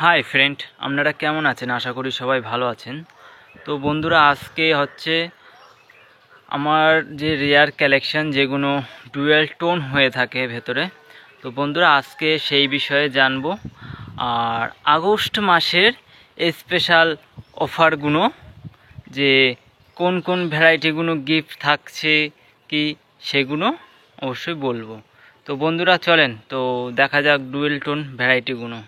Hi friend, আপনারা কেমন আছেন? আশা করি সবাই ভালো আছেন। তো বন্ধুরা, আজকে হচ্ছে আমার যে রেয়ার কালেকশন যেগুলো ডুয়েল টোন হয়ে থাকে ভেতরে। তো বন্ধুরা, আজকে সেই বিষয়ে জানবো। আর আগস্ট মাসের স্পেশাল অফারগুলো, যে কোন কোন ভ্যারাইটিগুলো গিফট থাকছে কি, সেগুলো অবশ্যই বলবো। তো বন্ধুরা চলেন তো দেখা যাক ডুয়েল টোন ভ্যারাইটিগুলো।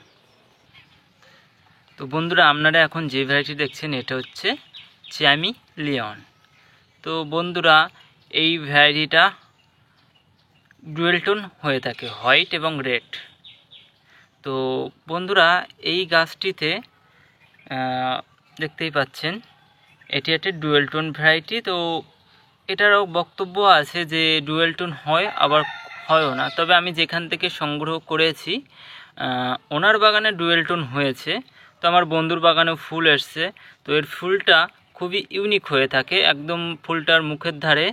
তো বন্ধুরা, আপনারা এখন যে ভ্যারাইটি দেখছেন এটা হচ্ছে চ্যামিলিয়ন। তো বন্ধুরা, এই ভ্যারাইটিটা ডুয়েল টোন হয়ে থাকে, হোয়াইট এবং রেড। তো বন্ধুরা, এই গাছটিতে দেখতেই পাচ্ছেন এটি একটা ডুয়েল টোন ভ্যারাইটি। তো এটারও বক্তব্য আছে যে ডুয়েল টোন হয়, আবার হয়ও না। তবে আমি যেখান থেকে সংগ্রহ করেছি ওনার বাগানে ডুয়েল টোন হয়েছে। তো আমার বন্ধুর বাগানেও ফুল এসছে। তো এর ফুলটা খুবই ইউনিক হয়ে থাকে, একদম ফুলটার মুখের ধারে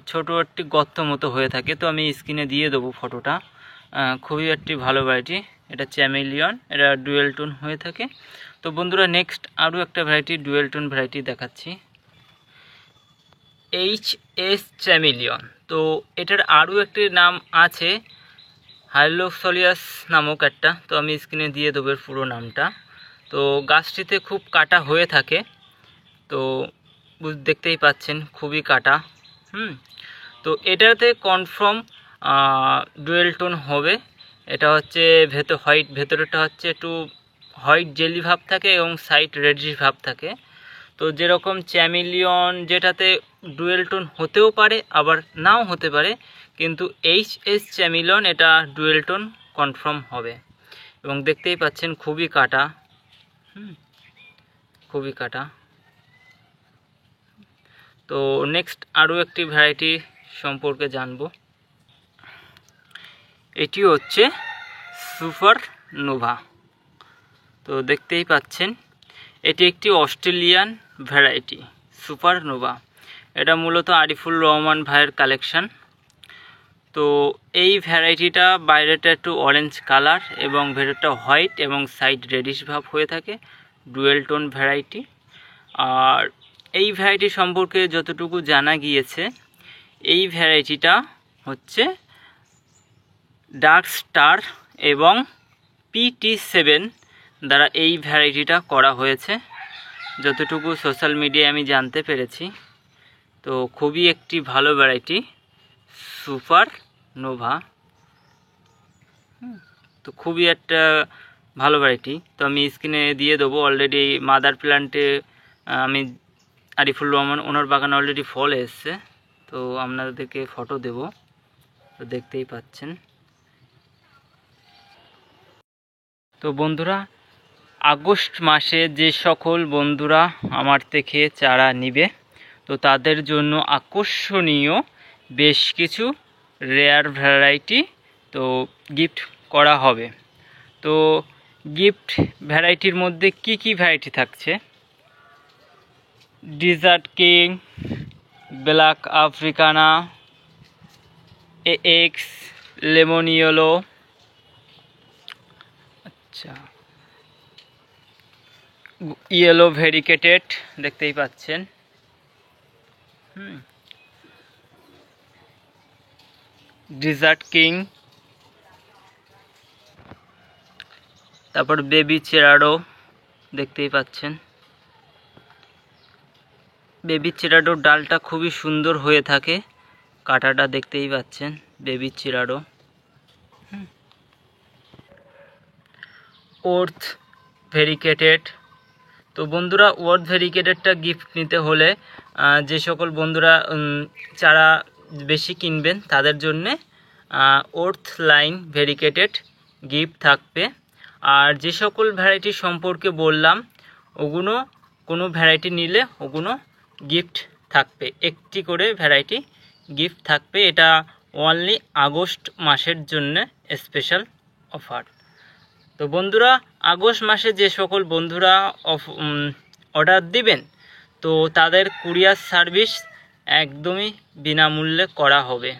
ছোটো একটি গর্ত মতো হয়ে থাকে। তো আমি স্ক্রিনে দিয়ে দেবো ফটোটা। খুবই একটি ভালো ভ্যারাইটি, এটা চ্যামিলিয়ন, এটা ডুয়েল টোন হয়ে থাকে। তো বন্ধুরা, নেক্সট আরও একটা ভ্যারাইটি ডুয়েল টোন ভ্যারাইটি দেখাচ্ছি, HS চ্যামিলিয়ন। তো এটার আরও একটি নাম আছে, হাইলোসলিয়াস নামক একটা। তো আমি স্ক্রিনে দিয়ে দেবো এর পুরো নামটা। তো গাছটিতে খুব কাটা হয়ে থাকে, তো দেখতেই পাচ্ছেন খুবই কাটা। তো এটাতে কনফার্ম ডুয়েল টোন হবে। এটা হচ্ছে হোয়াইট, ভেতরেটা হচ্ছে একটু হোয়াইট জেলি ভাব থাকে এবং সাইড রেডিশ ভাব থাকে। তো যেরকম চ্যামিলিয়ন যেটাতে ডুয়েল টোন হতেও পারে আবার নাও হতে পারে, কিন্তু HS চ্যামিলিয়ন এটা ডুয়েল টোন কনফার্ম হবে। এবং দেখতেই পাচ্ছেন খুবই কাটা, খুবই কাটা। তো নেক্সট আরও একটি ভ্যারাইটি সম্পর্কে জানবো, এটি হচ্ছে সুপার নোভা। তো দেখতেই পাচ্ছেন এটি একটি অস্ট্রেলিয়ান ভ্যারাইটি সুপার নোভা। এটা মূলত আরিফুল রহমান ভাইয়ের কালেকশান। তো এই ভ্যারাইটিটা বাইরেটা একটু অরেঞ্জ কালার এবং ভেতরটা হোয়াইট এবং সাইড রেডিশ ভাব হয়ে থাকে, ডুয়েল টোন ভ্যারাইটি। আর এই ভ্যারাইটি সম্পর্কে যতটুকু জানা গিয়েছে, এই ভ্যারাইটিটা হচ্ছে ডার্ক স্টার এবং PT7 দ্বারা এই ভ্যারাইটিটা করা হয়েছে, যতটুকু সোশ্যাল মিডিয়ায় আমি জানতে পেরেছি। তো খুবই একটি ভালো ভ্যারাইটি সুপার নোভা। তো খুবই একটা ভালো ভ্যারাইটি। তো আমি স্ক্রিনে দিয়ে দেবো, অলরেডি মাদার প্ল্যান্টে আমি আরিফুল রহমান ওনার বাগানে অলরেডি ফল এসছে। তো আপনাদেরকে ফটো দেব, তো দেখতেই পাচ্ছেন। তো বন্ধুরা, আগস্ট মাসে যে সকল বন্ধুরা আমার থেকে চারা নিবে, তো তাদের জন্য আকর্ষণীয় বেশ কিছু রেয়ার ভ্যারাইটি তো গিফট করা হবে। তো গিফট ভ্যারাইটির মধ্যে কি কি ভ্যারাইটি থাকছে, desert king, black Africana, AX, lemon yellow, আচ্ছা ইয়েলো ভেরিকেটেড দেখতেই পাচ্ছেন, ডিজার্ট কিং, তারপর বেবি চেরাডো দেখতেই পাচ্ছেন। বেবি চেরাডোর ডালটা খুবই সুন্দর হয়ে থাকে, কাটাটা দেখতেই পাচ্ছেন, বেবি চেরাডো। Worth variegated. তো বন্ধুরা, ওর্থ ভেরিকেটেডটা গিফট নিতে হলে যে সকল বন্ধুরা চারা বেশি কিনবেন তাদের জন্যে ওর্থ লাইন ভেরিকেটেড গিফট থাকবে। আর যে সকল ভ্যারাইটি সম্পর্কে বললাম ওগুলো কোনো ভ্যারাইটি নিলে ওগুলো গিফট থাকবে, একটি করে ভ্যারাইটি গিফট থাকবে। এটা অনলি আগস্ট মাসের জন্য স্পেশাল অফার। তো বন্ধুরা, আগস্ট মাসে যে সকল বন্ধুরা অর্ডার দিবেন, তো তাদের কুরিয়ার সার্ভিস একদমই বিনামূল্যে করা হবে।